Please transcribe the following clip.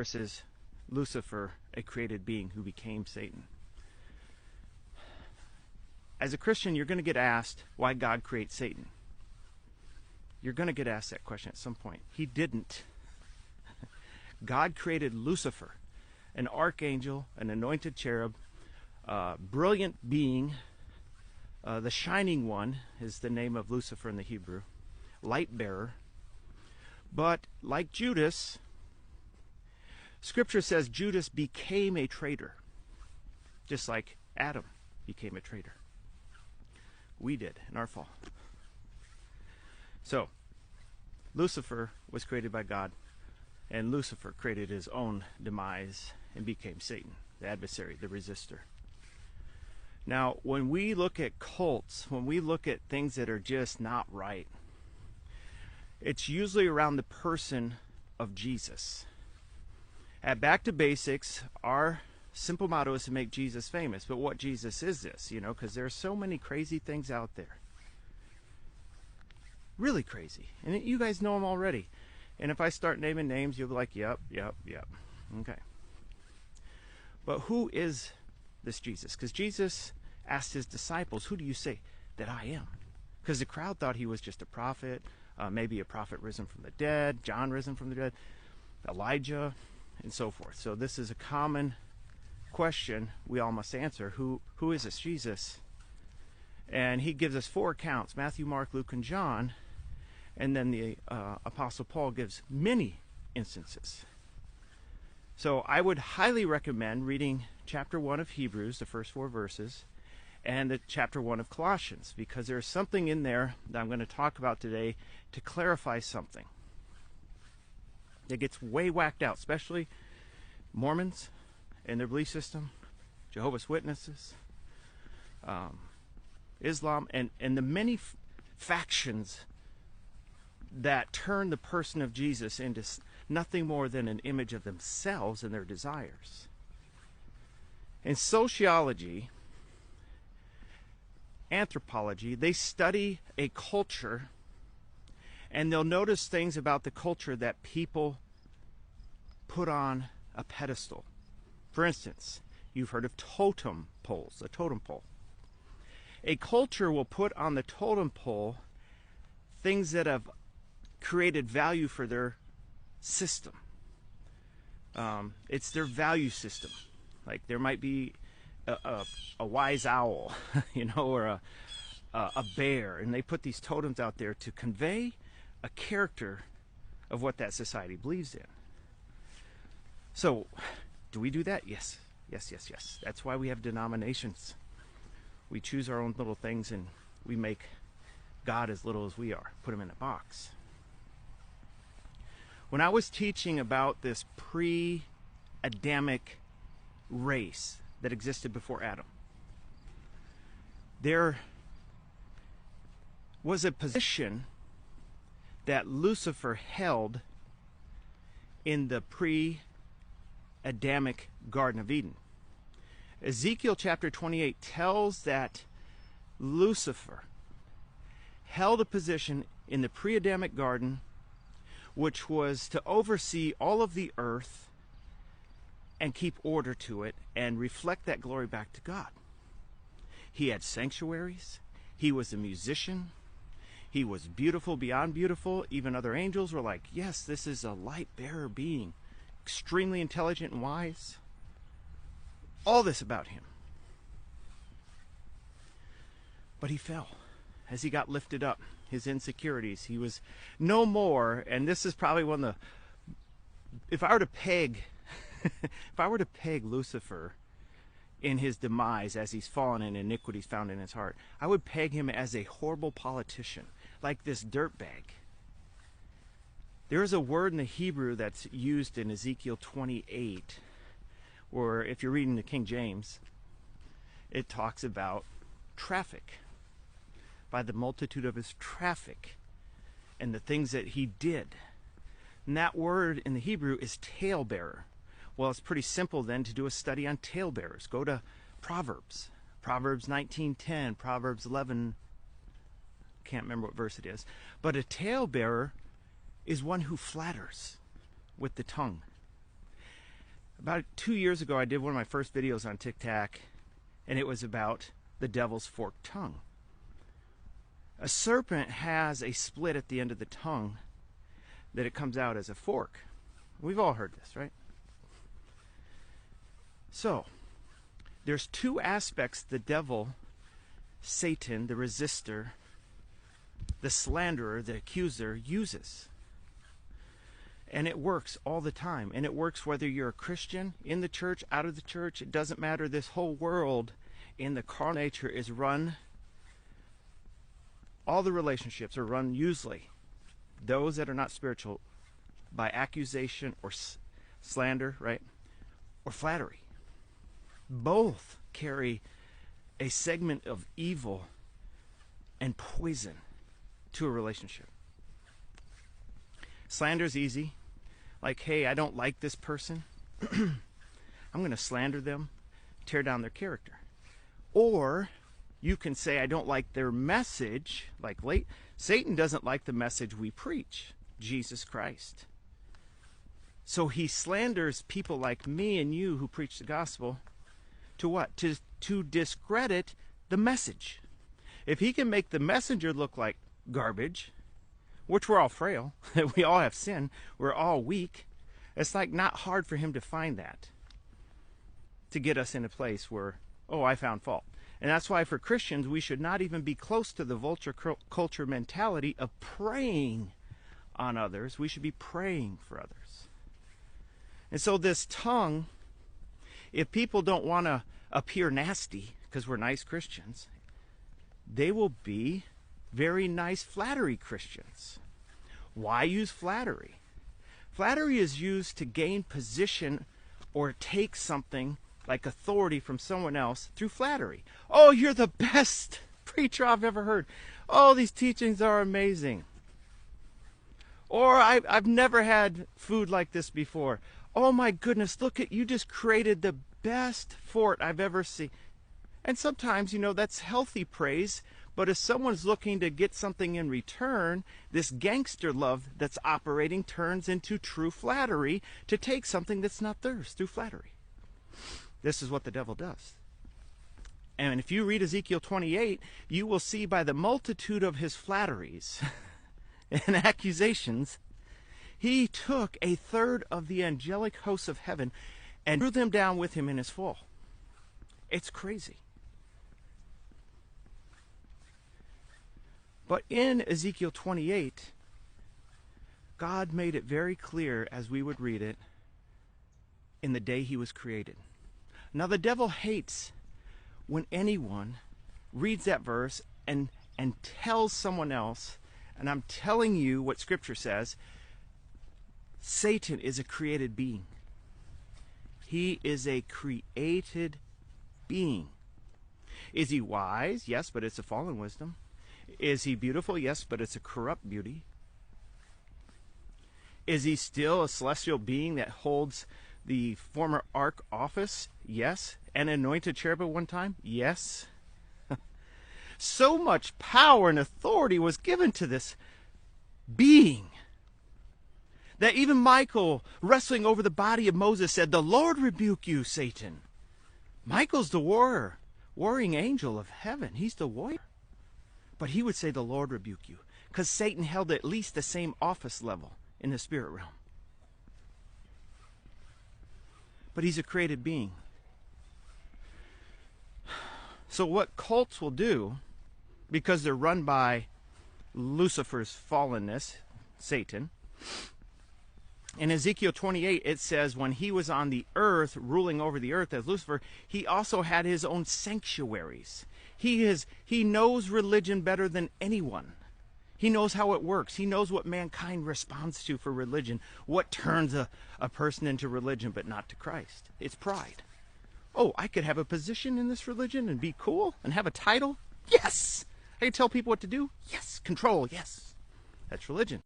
versus Lucifer, a created being who became Satan. As a Christian, you're going to get asked why God creates Satan. You're going to get asked that question at some point. He didn't. God created Lucifer, an archangel, an anointed cherub, brilliant being. The shining one is the name of Lucifer in the Hebrew, light bearer. But like Judas, Scripture says Judas became a traitor, just like Adam became a traitor. We did in our fall. So, Lucifer was created by God, and Lucifer created his own demise and became Satan, the adversary, the resistor. Now, when we look at cults, when we look at things that are just not right, it's usually around the person of Jesus. At Back to Basics, our simple motto is to make Jesus famous. But what Jesus is this, because there are so many crazy things out there. Really crazy. And you guys know them already. And if I start naming names, you'll be like, yep. Okay. But who is this Jesus? Because Jesus asked his disciples, who do you say that I am? Because the crowd thought he was just a prophet, maybe a prophet risen from the dead, John risen from the dead, Elijah, and so forth. So this is a common question we all must answer. Who is this Jesus? And he gives us 4 accounts, Matthew, Mark, Luke, and John. And then the Apostle Paul gives many instances. So I would highly recommend reading chapter 1 of Hebrews, the first 4 verses, and the chapter 1 of Colossians, because there's something in there that I'm going to talk about today to clarify something. It gets way whacked out, especially Mormons and their belief system, Jehovah's Witnesses, Islam, and the many factions that turn the person of Jesus into nothing more than an image of themselves and their desires. In sociology, anthropology, they study a culture, and they'll notice things about the culture that people put on a pedestal. For instance, you've heard of totem poles, a totem pole. A culture will put on the totem pole things that have created value for their system. It's their value system. Like there might be a wise owl, or a bear, and they put these totems out there to convey a character of what that society believes in. So, do we do that? Yes. That's why we have denominations. We choose our own little things and we make God as little as we are, put him in a box. When I was teaching about this pre-Adamic race that existed before Adam, there was a position that Lucifer held in the pre-Adamic Garden of Eden. Ezekiel chapter 28 tells that Lucifer held a position in the pre-Adamic garden which was to oversee all of the earth and keep order to it and reflect that glory back to God. He had sanctuaries. He was a musician. He was beautiful beyond beautiful. Even other angels were like, yes, this is a light-bearer being, extremely intelligent and wise. All this about him. But he fell as he got lifted up. His insecurities. He was no more, and this is probably one of the, if I were to peg Lucifer in his demise as he's fallen and iniquities found in his heart, I would peg him as a horrible politician, like this dirtbag. There is a word in the Hebrew that's used in Ezekiel 28, or if you're reading the King James, it talks about traffic. By the multitude of his traffic and the things that he did. And that word in the Hebrew is talebearer. Well, it's pretty simple then to do a study on talebearers. Go to Proverbs. Proverbs 19:10, Proverbs 11, can't remember what verse it is. But a talebearer is one who flatters with the tongue. About 2 years ago, I did one of my first videos on TikTok, and it was about the devil's forked tongue. A serpent has a split at the end of the tongue that it comes out as a fork. We've all heard this, right? So, there's two aspects the devil, Satan, the resistor, the slanderer, the accuser, uses. And it works all the time. And it works whether you're a Christian, in the church, out of the church. It doesn't matter. This whole world in the carnal nature is run. All the relationships are run usually, those that are not spiritual, by accusation or slander, right? Or flattery. Both carry a segment of evil and poison to a relationship. Slander is easy. Like, hey, I don't like this person. I'm going to slander them, tear down their character. Or you can say, I don't like their message. Like, Satan doesn't like the message we preach, Jesus Christ. So he slanders people like me and you who preach the gospel to what? To discredit the message. If he can make the messenger look like garbage, which we're all frail, we all have sin, we're all weak, it's like not hard for him to find that, to get us in a place where, oh, I found fault. And that's why for Christians, we should not even be close to the vulture culture mentality of preying on others. We should be praying for others. And so this tongue, if people don't want to appear nasty, because we're nice Christians, they will be very nice flattery Christians. Why use flattery? Flattery is used to gain position or take something like authority from someone else through flattery. Oh, you're the best preacher I've ever heard. Oh, these teachings are amazing. Or I've never had food like this before. Oh my goodness, look at you, just created the best fort I've ever seen. And sometimes, that's healthy praise, but if someone's looking to get something in return, this gangster love that's operating turns into true flattery to take something that's not theirs through flattery. This is what the devil does. And if you read Ezekiel 28, you will see by the multitude of his flatteries and accusations, he took a third of the angelic hosts of heaven and threw them down with him in his fall. It's crazy. But in Ezekiel 28, God made it very clear as we would read it in the day he was created. Now the devil hates when anyone reads that verse and tells someone else, and I'm telling you what Scripture says, Satan is a created being. He is a created being. Is he wise? Yes, but it's a fallen wisdom. Is he beautiful? Yes, but it's a corrupt beauty. Is he still a celestial being that holds the former ark office? Yes. And anointed cherub at one time? Yes. So much power and authority was given to this being that even Michael, wrestling over the body of Moses, said, "The Lord rebuke you, Satan." Michael's the warring angel of heaven. He's the warrior. But he would say, "The Lord rebuke you," because Satan held at least the same office level in the spirit realm. But he's a created being. So what cults will do, because they're run by Lucifer's fallenness, Satan, in Ezekiel 28, it says when he was on the earth, ruling over the earth as Lucifer, he also had his own sanctuaries. He knows religion better than anyone. He knows how it works. He knows what mankind responds to for religion. What turns a person into religion but not to Christ? It's pride. Oh, I could have a position in this religion and be cool and have a title? Yes! I can tell people what to do? Yes! Control? Yes! That's religion.